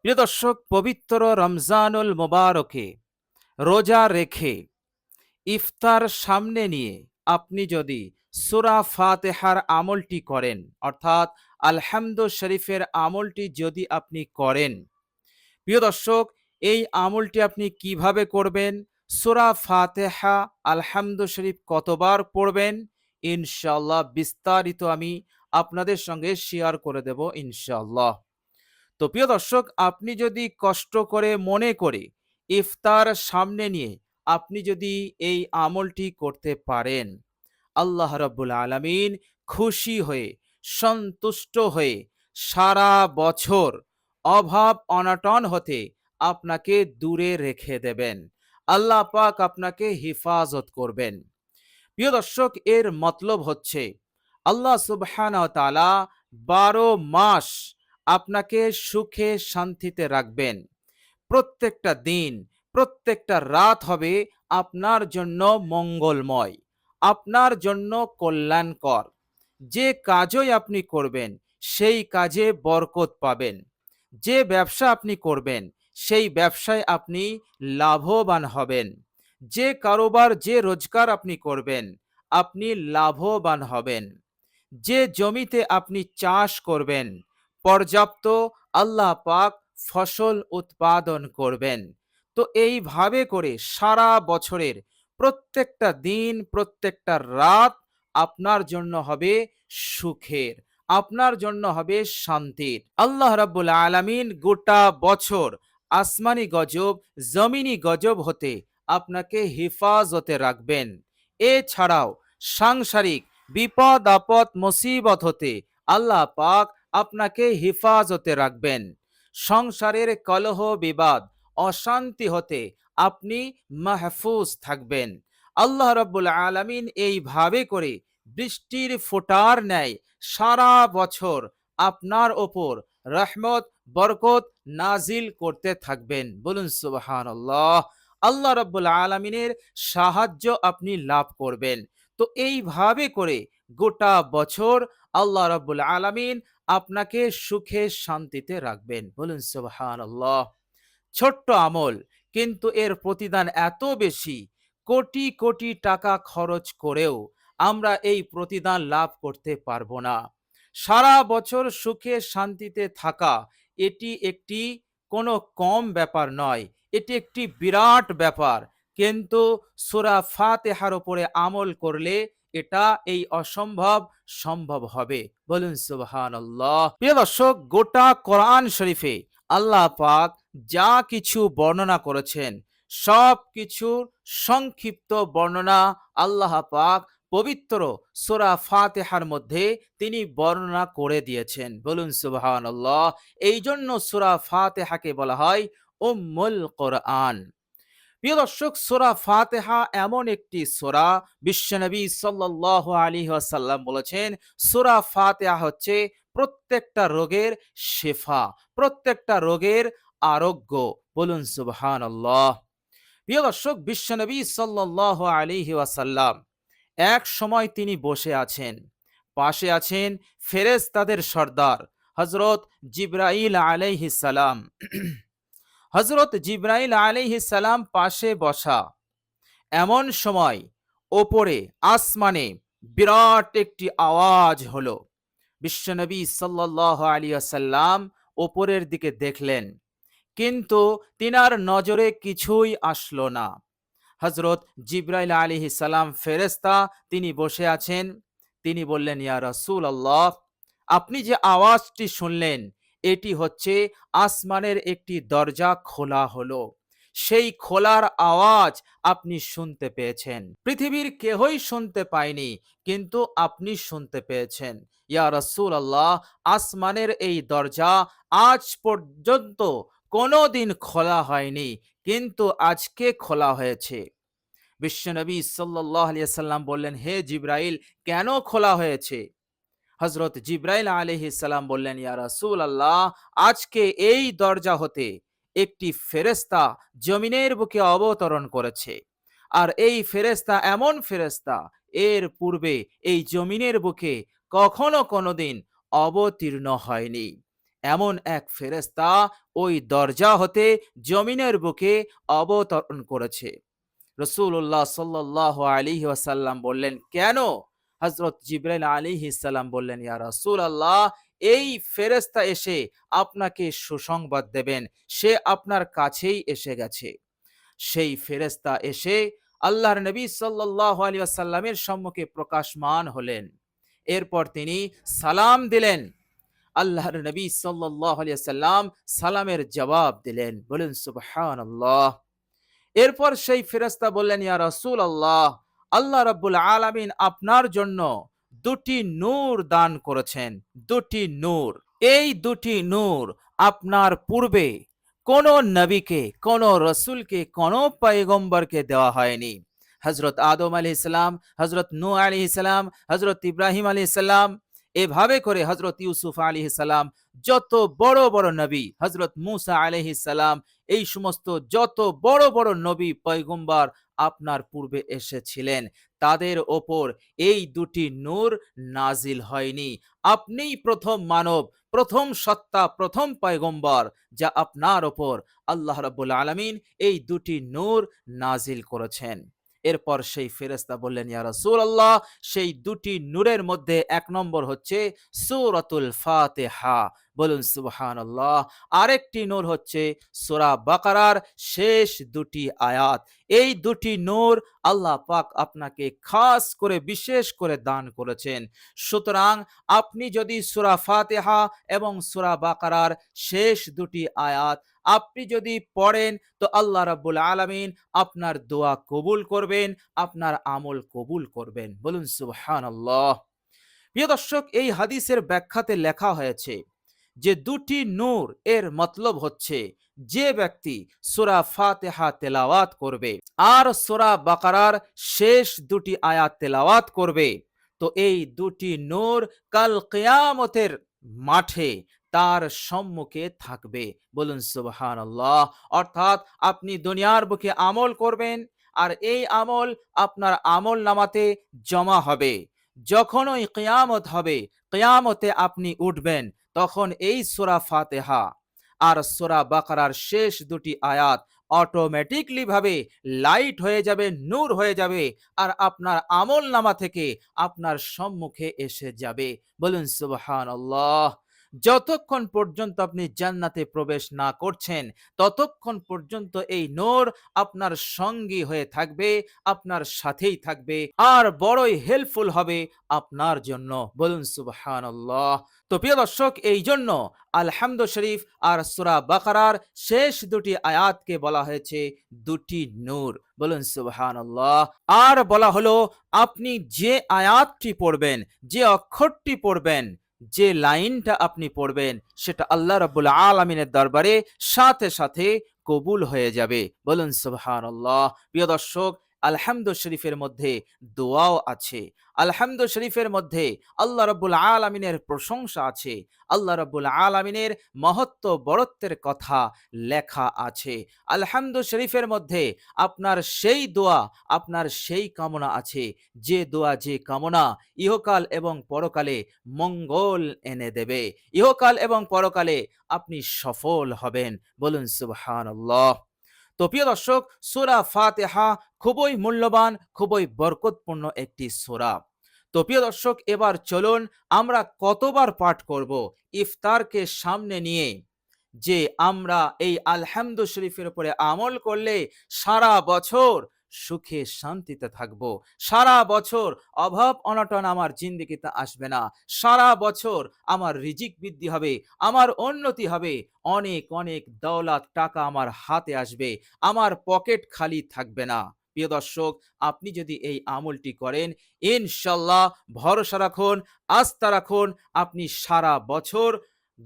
প্রিয় দর্শক, পবিত্র রমজানুল মোবারকে রোজা রেখে ইফতার সামনে নিয়ে আপনি যদি সূরা ফাতিহার আমলটি করেন, অর্থাৎ আলহামদু শরীফের আমলটি যদি আপনি করেন, প্রিয় দর্শক, এই আমলটি আপনি কিভাবে করবেন, সূরা ফাতিহা আলহামদু শরীফ কতবার পড়বেন, ইনশাআল্লাহ বিস্তারিত আমি আপনাদের সঙ্গে শেয়ার করে দেব ইনশাআল্লাহ। তো প্রিয় দর্শক, আপনি যদি কষ্ট করে মনে করে ইফতার সামনে নিয়ে আপনি যদি এই আমলটি করতে পারেন, আল্লাহ রাব্বুল আলামিন খুশি হয়ে, সন্তুষ্ট হয়ে সারা বছর অভাব অনটন হতে আপনাকে দূরে রেখে দেবেন। আল্লাহ পাক আপনাকে হিফাজত করবেন। প্রিয় দর্শক, এর মতলব হচ্ছে আল্লাহ সুবহানাহু ওয়া তাআলা 12 মাস আপনাকে সুখে শান্তিতে রাখবেন। প্রত্যেকটা দিন, প্রত্যেকটা রাত হবে আপনার জন্য মঙ্গলময়, আপনার জন্য কল্যাণকর। যে কাজই আপনি করবেন সেই কাজে বরকত পাবেন। যে ব্যবসা আপনি করবেন সেই ব্যবসায় আপনি লাভবান হবেন। যে কারোবার, যে রোজগার আপনি করবেন আপনি লাভবান হবেন। যে জমিতে আপনি চাষ করবেন পর্যাপ্ত আল্লাহ পাক ফসল উৎপাদন করবেন। তো এইভাবে করে সারা বছরের প্রত্যেকটা দিন, প্রত্যেকটা রাত আপনার জন্য হবে সুখের, আপনার জন্য হবে শান্তির। আল্লাহ রাব্বুল আলামিন গোটা বছর আসমানি গজব, জমিনি গজব হতে আপনাকে হেফাজতে রাখবেন। এছাড়াও সাংসারিক বিপদ আপদ মুসিবত হতে আল্লাহ পাক আপনাকে হেফাজতে রাখবেন। সংসারের কলহ বিবাদ অশান্তি হতে আপনি মাহফুজ থাকবেন। আল্লাহ রাব্বুল আলামিন এইভাবে করে বৃষ্টির ফোঁটার ন্যায় সারা বছর আপনার ওপর রহমত বরকত নাজিল করতে থাকবেন। বলুন সুবহানাল্লাহ। আল্লাহ রাব্বুল আলামিনের সাহায্য আপনি লাভ করবেন। তো এইভাবে করে গোটা বছর আল্লাহ রাব্বুল আলামিন আপনাকে সুখে শান্তিতে রাখবেন। বলুন সুবহানাল্লাহ। ছোট্ট আমল, কিন্তু এর প্রতিদান এত বেশি। কোটি কোটি টাকা খরচ করেও আমরা এই প্রতিদান লাভ করতে পারবো না। সারা বছর সুখে শান্তিতে থাকা এটি একটি কোনো কম ব্যাপার নয়, এটি একটি বিরাট ব্যাপার। কিন্তু সূরা ফাতিহার উপরে আমল করলে এটা এই অসম্ভব সম্ভব হবে। বলুন সুবহানাল্লাহ। প্রিয় দর্শক, গোটা কোরআন শরীফে আল্লাহ পাক যা কিছু বর্ণনা করেছেন সব কিছুর সংক্ষিপ্ত বর্ণনা আল্লাহ পাক পবিত্র সূরা ফাতিহার মধ্যে তিনি বর্ণনা করে দিয়েছেন। বলুন সুবহানাল্লাহ। এই জন্য সূরা ফাতিহাকে বলা হয় উম্মুল কোরআন। প্রিয় দর্শক, সূরা ফাতিহা এমন একটি সূরা, বিশ্বনবী সাল্লাল্লাহু আলাইহি ওয়াসাল্লাম বলেছেন সূরা ফাতিহা হচ্ছে প্রত্যেকটা রোগের শেফা, প্রত্যেকটা রোগের আরোগ্য। বলুন সুবহানাল্লাহ। প্রিয় দর্শক, বিশ্বনবী সাল্লাল্লাহু আলাইহি ওয়াসাল্লাম এক সময় তিনি বসে আছেন, পাশে আছেন ফেরেশতাদের সর্দার হযরত জিবরাইল আলাইহিস সালাম। হযরত জিবরাইল আলাইহিস সালাম পাশে বসা। এমন সময় ওপরে আসমানে বিরাট একটি আওয়াজ হলো। বিশ্বনবী সাল্লাল্লাহু আলাইহি ওয়াসাল্লাম ওপরের দিকে দেখলেন, কিন্তু তিনার নজরে কিছুই আসলো না। হযরত জিবরাইল আলাইহিস সালাম ফেরেশতা, তিনি বসে আছেন। তিনি বললেন, ইয়া রাসূলুল্লাহ, আপনি যে আওয়াজটি শুনলেন এটি হচ্ছে আসমানের একটি দরজা খোলা হলো। সেই খোলার আওয়াজ আপনি শুনতে পেয়েছেন। পৃথিবীর কেহই শুনতে পায়নি, কিন্তু আপনি শুনতে পেয়েছেন। ইয়া রাসূলুল্লাহ, আসমানের এই দরজা আজ পর্যন্ত কোনোদিন খোলা হয়নি, কিন্তু আজকে খোলা হয়েছে। বিশ্বনবী সাল্লাল্লাহু আলাইহি ওয়াসাল্লাম বললেন, হে জিবরাইল, কেন খোলা হয়েছে? হযরত জিবরাইল আলাইহিস সালাম বললেন, ইয়া রাসূলুল্লাহ, আজকে এই দরজা হতে একটি ফেরেশতা জমিনের বুকে অবতরণ করেছে। আর এই ফেরেশতা এমন ফেরেশতা, এর পূর্বে এই জমিনের বুকে কখনো কোনোদিন অবতীর্ণ হয়নি। এমন এক ফেরেশতা ওই দরজা হতে জমিনের বুকে অবতরণ করেছে। রাসূলুল্লাহ সাল্লাল্লাহু আলাইহি ওয়াসাল্লাম বললেন, কেন? হযরত জিবরাইল আলাইহিস সালাম বললেন, ইয়া রাসূলুল্লাহ, এই ফেরেশতা এসে আপনাকে সুসংবাদ দেবেন, সে আপনার কাছেই এসে গেছে। সেই ফেরেশতা এসে আল্লাহর নবী সাল্লাল্লাহু আলাইহি ওয়াসাল্লামের সম্মুখে প্রকাশমান হলেন। এরপর তিনি সালাম দিলেন। আল্লাহর নবী সাল্লাল্লাহু আলাইহি ওয়াসাল্লাম সালামের জবাব দিলেন। বলুন সুবহানাল্লাহ। এরপর সেই ফেরেশতা বললেন, ইয়া রাসূলুল্লাহ, আল্লাহ রাব্বুল আলামিন আপনার জন্য দুটি নূর দান করেছেন, দুটি নূর। এই দুটি নূর আপনার পূর্বে কোন নবীকে, কোন রসুলকে, কোন পয়গম্বরকে দেওয়া হয়নি। হযরত আদম আলাইহিস সালাম, হযরত নূহ আলাইহিস সালাম, হযরত ইব্রাহিম আলাইহিস সালাম, এভাবে করে হযরত ইউসুফ আলাইহিস সালাম, যত বড় বড় নবী, হযরত মূসা আলাইহিস সালাম, এই সমস্ত যত বড় বড় নবী পয়গম্বর আপনার পূর্বে এসেছিলেন, তাদের ওপর এই দুটি নূর নাজিল হয়নি। আপনিই প্রথম মানব, প্রথম সত্তা, প্রথম পয়গম্বর, যা আপনার ওপর আল্লাহ রাব্বুল আলামিন এই দুটি নূর নাজিল করেছেন। এরপর সেই ফেরেশতা বললেন, ইয়া রাসূলুল্লাহ, সেই দুটি নূরের মধ্যে এক নম্বর হচ্ছে সূরাতুল ফাতিহা। বলুন সুবহানাল্লাহ। আরেকটি নূর হচ্ছে সূরা বাকারার শেষ দুটি আয়াত। এই দুটি নূর আল্লাহ পাক আপনাকে খাস করে, বিশেষ করে দান করেছেন। সুতরাং আপনি যদি সূরা ফাতিহা এবং সূরা বাকারার শেষ দুটি আয়াত আপনি যদি পড়েন, তো আল্লাহ রাব্বুল আলামিন আপনার দোয়া কবুল করবেন, আপনার আমল কবুল করবেন। বলুন সুবহানাল্লাহ। প্রিয় দর্শক, এই হাদিসের ব্যাখ্যাতে লেখা হয়েছে যে দুটি নূর এর মতলব হচ্ছে, যে ব্যক্তি সূরা ফাতিহা তেলাওয়াত করবে আর সূরা বাকারার শেষ দুটি আয়াত তেলাওয়াত করবে, তো এই দুটি নূর কাল কিয়ামতের মাঠে তার সম্মুখে থাকবে। বলুন সুবহানাল্লাহ। অর্থাৎ আপনি দুনিয়ার বুকে আমল করবেন, আর এই আমল আপনার আমল নামাতে জমা হবে। যখন ওই কিয়ামত হবে, কিয়ামতে আপনি উঠবেন, তখন এই সূরা ফাতিহা আর সূরা বাকারার শেষ দুটি আয়াত অটোমেটিকলি ভাবে লাইট হয়ে যাবে, নূর হয়ে যাবে, আর আপনার আমল নামা থেকে আপনার সম্মুখে এসে যাবে। বলুন সুবহানাল্লাহ। যতক্ষণ পর্যন্ত আপনি জান্নাতে প্রবেশ না করছেন, ততক্ষণ পর্যন্ত এই নূর আপনার সঙ্গী হয়ে থাকবে, আপনার সাথেই থাকবে, আর বড়ই হেল্পফুল হবে আপনার জন্য। বলুন সুবহানাল্লাহ। তো প্রিয় দর্শক, এই জন্য আলহামদু শরীফ আর সূরা বাকারার শেষ দুটি আয়াতকে বলা হয়েছে দুটি নূর। বলুন সুবহানাল্লাহ। আর বলা হলো, আপনি যে আয়াতটি পড়বেন, যে অক্ষরটি পড়বেন, যে লাইনটা আপনি পড়বেন, সেটা আল্লাহ রাব্বুল আলামিনের দরবারে সাথে সাথে কবুল হয়ে যাবে। বলুন সুবহানাল্লাহ। প্রিয় দর্শক, আলহামদু শরীফের মধ্যে দোয়াও আছে। আলহামদু শরীফের মধ্যে আল্লাহ রাব্বুল আলামিনের প্রশংসা আছে, আল্লাহ রাব্বুল আলামিনের মহত্ব বড়ত্বের কথা লেখা আছে। আলহামদু শরীফের মধ্যে আপনার সেই দোয়া, আপনার সেই কামনা আছে, যে দোয়া, যে কামনা ইহকাল এবং পরকালে মঙ্গল এনে দেবে। ইহকাল এবং পরকালে আপনি সফল হবেন। বলুন সুবহানাল্লাহ। তো প্রিয় দর্শক, সূরা ফাতিহা খুবই মূল্যবান, খুবই বরকতপূর্ণ একটি সূরা। তো প্রিয় দর্শক, এবার চলুন আমরা কতবার পাঠ করব ইফতারকে সামনে নিয়ে, যে আমরা এই আলহামদু শরীফের উপরে আমল করলে সারা বছর সুখে শান্তিতে থাকব, সারা বছর অভাব অনটন আমার জিন্দেগিতে আসবে না, সারা বছর আমার রিজিক বৃদ্ধি হবে, আমার উন্নতি হবে, অনেক অনেক দৌলত টাকা আমার হাতে আসবে, আমার পকেট খালি থাকবে না। প্রিয় দর্শক, আপনি যদি এই আমলটি করেন, ইনশাল্লাহ ভরসা রাখুন, আস্থা রাখুন, আপনি সারা বছর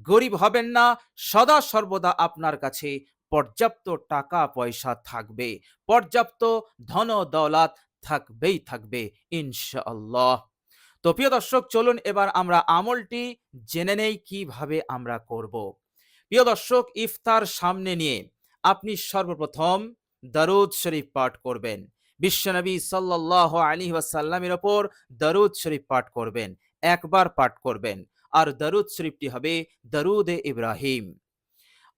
গরিব হবেন না, সদা সর্বদা আপনার কাছে পর্যাপ্ত টাকা পয়সা থাকবে, পর্যাপ্ত ধন দৌলত থাকবেই থাকবে ইনশাআল্লাহ। তো প্রিয় দর্শক, চলুন এবার আমরা আমলটি জেনে নেই কিভাবে আমরা করব। প্রিয় দর্শক, ইফতার সামনে নিয়ে আপনি সর্বপ্রথম দরুদ শরীফ পাঠ করবেন। বিশ্বনবী সাল্লাল্লাহু আলাইহি ওয়াসাল্লামের উপর দরুদ শরীফ পাঠ করবেন, একবার পাঠ করবেন। আর দরুদ শরীফটি হবে দরুদে ইব্রাহিম।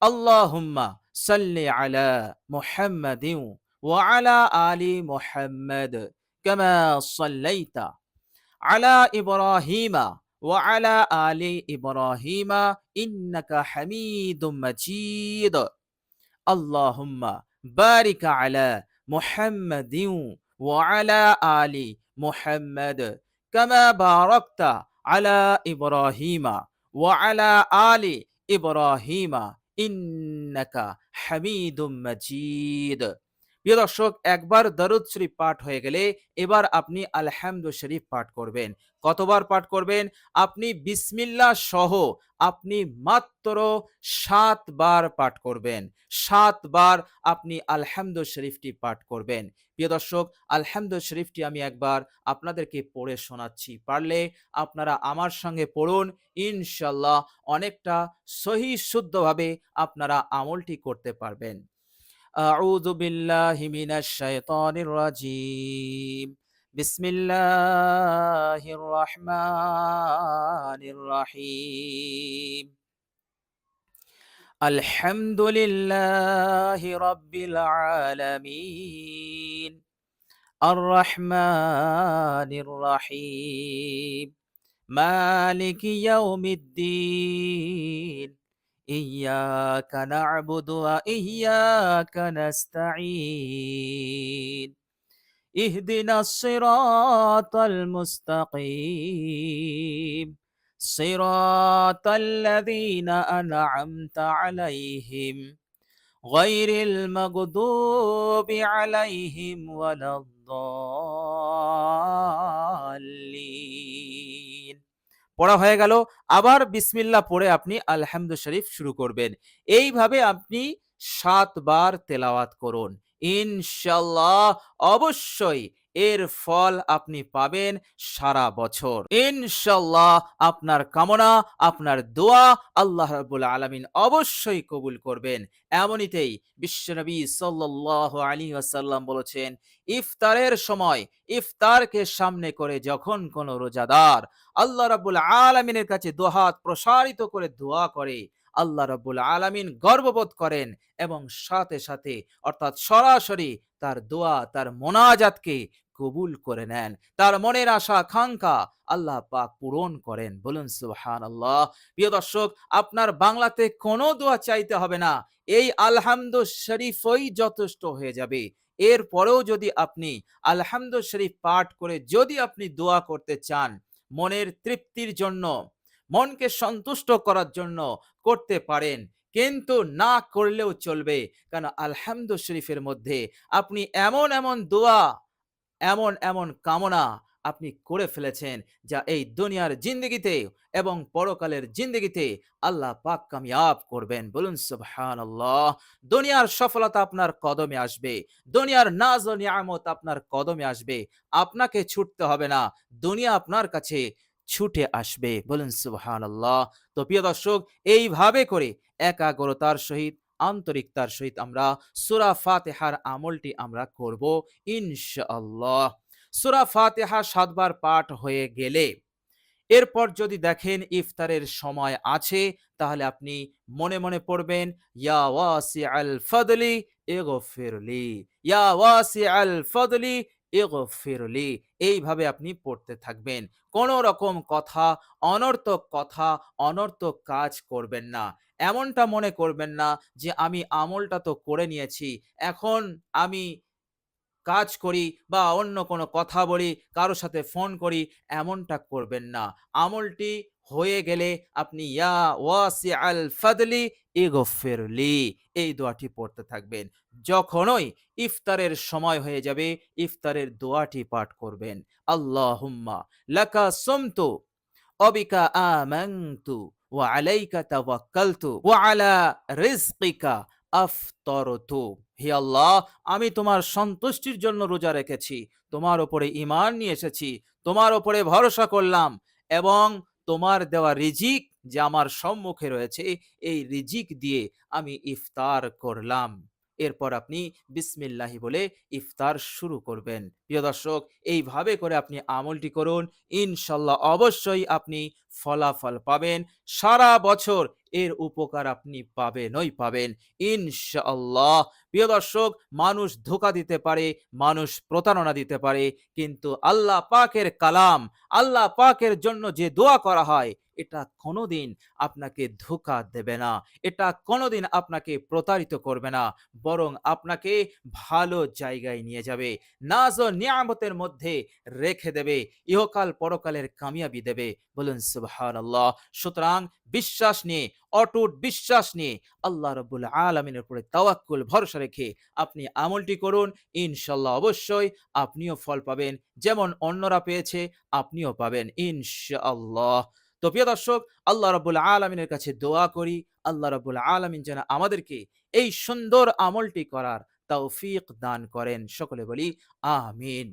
আল্লাহুম্মা সাল্লি আলা মুহাম্মাদিন ওয়া আলা আলি মুহাম্মাদ কামা সাল্লাইতা আলা ইব্রাহিমা ওয়া আলা আলি ইব্রাহিমা ইন্নাকা হামিদুম মাজিদ। আল্লাহুম্মা বারিক আলা মুহাম্মাদিন ওয়া আলা আলি মুহাম্মাদ কামা বারাকতা আলা ইব্রাহিমা ওয়া আলা আলি ইব্রাহিমা ইন্নাকা হামিদুম মাজিদ। প্রিয় দর্শক, একবার দরুদ শরীফ পাঠ হয়ে গেলে এবার আপনি আলহামদু শরীফ পাঠ করবেন। কতবার পাঠ করবেন? আপনি বিসমিল্লাহ সহ আপনি মাত্র ৭ বার পাঠ করবেন। ৭ বার আপনি আলহামদু শরীফটি পাঠ করবেন। প্রিয় দর্শক, আলহামদু শরীফটি আমি একবার আপনাদেরকে পড়ে শোনাচ্ছি। পারলে আপনারা আমার সঙ্গে পড়ুন। ইনশাআল্লাহ অনেকটা সহি শুদ্ধভাবে আপনারা আমলটি করতে পারবেন। আউযু বিল্লাহি মিনাশ শাইতানির রাজীম। বিসমিল্লাহির রহমানির রহিম। আলহামদুলিল্লাহি রাব্বিল আলামিন। আর রহমানির রহিম। মালিকি ইয়াউমিদ্দিন। ইয়্যাকা না'বুদু ওয়া ইয়্যাকা নাস্তাঈন। ইহদিনাস সিরাতাল মুস্তাকিম। সিরাতাল্লাযীনা আন'আমতা আলাইহিম গায়রিল মাগদুবি আলাইহিম ওয়ালাদ-দাল্লিন। পড়া হয়ে গেল। আবার বিসমিল্লাহ পড়ে আপনি আলহামদু শরীফ শুরু করবেন। এইভাবে আপনি ৭ বার তেলাওয়াত করুন। ইনশাআল্লাহ অবশ্যই এর ফল আপনি পাবেন সারা বছর। ইনশাআল্লাহ আপনার কামনা, আপনার দোয়া আল্লাহ রাব্বুল আলামিন অবশ্যই কবুল করবেন। এমনিতেই বিশ্বনবী সাল্লাল্লাহু আলাইহি ওয়াসাল্লাম বলেছেন, ইফতারের সময় ইফতারকে সামনে করে যখন কোন রোজাদার আল্লাহ রাব্বুল আলামিনের কাছে দুহাত প্রসারিত করে দোয়া করে, আল্লাহ রাব্বুল আলামিন গর্ববোধ করেন এবং সাথে সাথে অর্থাৎ সরাসরি তার দোয়া, তার মোনাজাতকে কবুল করে নেন। তার মনের আশা আকাঙ্ক্ষা আল্লাহ পাক পূরণ করেন। বলুন সুবহানাল্লাহ। প্রিয় দর্শক, আপনার বাংলাতে কোনো দোয়া চাইতে হবে না। এই আলহামদু শরীফই যথেষ্ট হয়ে যাবে। এরপরেও যদি আপনি আলহামদু শরীফ পাঠ করে যদি আপনি দোয়া করতে চান, মনের তৃপ্তির জন্য, মনকে সন্তুষ্ট করার জন্য করতে পারেন, কিন্তু না করলেও চলবে। কারণ আলহামদু শরীফের মধ্যে আপনি এমন এমন দোয়া, এমন এমন কামনা আপনি করে ফেলেছেন যা এই দুনিয়ার জিন্দেগিতে এবং পরকালের জিন্দেগিতে আল্লাহ পাক কামিয়াব করবেন। বলুন সুবহানাল্লাহ। দুনিয়ার সফলতা আপনার কদমে আসবে, দুনিয়ার নাজ ও নিয়ামত আপনার কদমে আসবে। আপনাকে ছুটতে হবে না, দুনিয়া আপনার কাছে ছুটে আসবে। বলুন সুবহানাল্লাহ। তো প্রিয় দর্শক, এইভাবে করে একাগ্রতার সহিত, আন্তরিকতার সহিত আমরা সূরা ফাতিহার আমলটি আমরা করব ইনশাআল্লাহ। সূরা ফাতিহা ৭ বার পাঠ হয়ে গেলে এরপর যদি দেখেন ইফতারের সময় আছে, তাহলে আপনি মনে মনে পড়বেন, ইয়া ওয়াসিআল ফাদলি ইগফিরলি, ইয়া ওয়াসিআল ফাদলি ইগফিরলি। এইভাবে আপনি পড়তে থাকবেন। কোন রকম কথা, অনর্থক কথা, অনর্থক কাজ করবেন না। এমনটা মনে করবেন না যে আমি আমলটা তো করে নিয়েছি, এখন আমি কাজ করি বা অন্য কোনো কথা বলি, কারো সাথে ফোন করি, এমনটা করবেন না। আমলটি হয়ে গেলে আপনি ইয়া ওয়াসিআল ফাদলি ইগফিরলি এই দোয়াটি পড়তে থাকবেন। যখনই ইফতারের সময় হয়ে যাবে, ইফতারের দোয়াটি পাঠ করবেন। আল্লাহুম্মা লাকা সুমতু ওয়া বিকা আমানতু ওয়া আলাইকা তাওয়াক্কালতু ওয়া আলা রিজকিকা আফতারতু। হে আল্লাহ, আমি তোমার সন্তুষ্টির জন্য রোজা রেখেছি, তোমার উপরে ঈমান নিয়ে এসেছি, তোমার উপরে ভরসা করলাম এবং তোমার দেওয়া রিজিক যে আমার সম্মুখে রয়েছে, এই রিজিক দিয়ে আমি ইফতার করলাম। এরপর আপনি বিসমিল্লাহি বলে ইফতার শুরু করবেন। প্রিয় দর্শক, এইভাবে করে আপনি আমলটি করুন। ইনশাল্লাহ অবশ্যই আপনি ফলাফল পাবেন। সারা বছর এর উপকার আপনি পাবেনই পাবেন ইনশাআল্লাহ। প্রিয় দর্শক, মানুষ ধোঁকা দিতে পারে, মানুষ প্রতারণা দিতে পারে, কিন্তু আল্লাহ পাকের কালাম, আল্লাহ পাকের জন্য যে দোয়া করা হয়, এটা কোনোদিন আপনাকে ধোঁকা দেবে না, এটা কোনোদিন আপনাকে প্রতারিত করবে না, বরং আপনাকে ভালো জায়গায় নিয়ে যাবে, নাজ ও নিয়ামতের মধ্যে রেখে দেবে, ইহকাল পরকালের কামিয়াবি দেবে। বলুন সুবহানাল্লাহ। সুতরাং বিশ্বাস নিয়ে, অটুট বিশ্বাস নিয়ে, আল্লাহ রাব্বুল আলামিনের উপরে তাওয়াক্কুল ভরসা রেখে আপনি আমলটি করুন। ইনশাআল্লাহ অবশ্যই আপনিও ফল পাবেন, যেমন অন্যরা পেয়েছে আপনিও পাবেন ইনশাআল্লাহ। তো প্রিয় দর্শক, আল্লাহ রাব্বুল আলামিনের কাছে দোয়া করি, আল্লাহ রাব্বুল আলামিন যেন আমাদেরকে এই সুন্দর আমলটি করার তৌফিক দান করেন। সকলে বলি আমিন।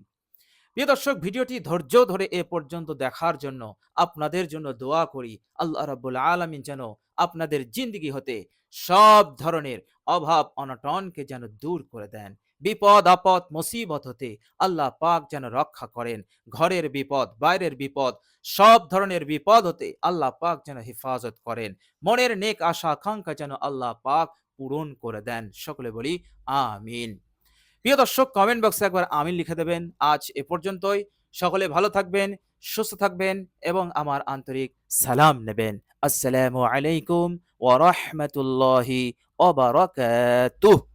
প্রিয় দর্শক, ভিডিওটি ধৈর্য ধরে এ পর্যন্ত দেখার জন্য আপনাদের জন্য দোয়া করি, আল্লাহ রাব্বুল আলামিন যেন আপনাদের জিন্দেগি হতে সব ধরনের অভাব অনটনকে যেন দূর করে দেন। বিপদ আপদ মুসিবত হতে আল্লাহ পাক যেন রক্ষা করেন। ঘরের বিপদ, বাইরের বিপদ, সব ধরনের বিপদ হতে আল্লাহ পাক যেন হেফাজত করেন। মনের নেক আশা আকাঙ্ক্ষা যেন আল্লাহ পাক পূরণ করে দেন। সকলে বলি আমিন। প্রিয় দর্শক, কমেন্ট বক্সে একবার আমিন লিখে দেবেন। আজ এ পর্যন্তই। সকলে ভালো থাকবেন, সুস্থ থাকবেন এবং আমার আন্তরিক সালাম নেবেন। আসসালামু আলাইকুম ওয়া রাহমাতুল্লাহি ওয়া বারাকাতুহু।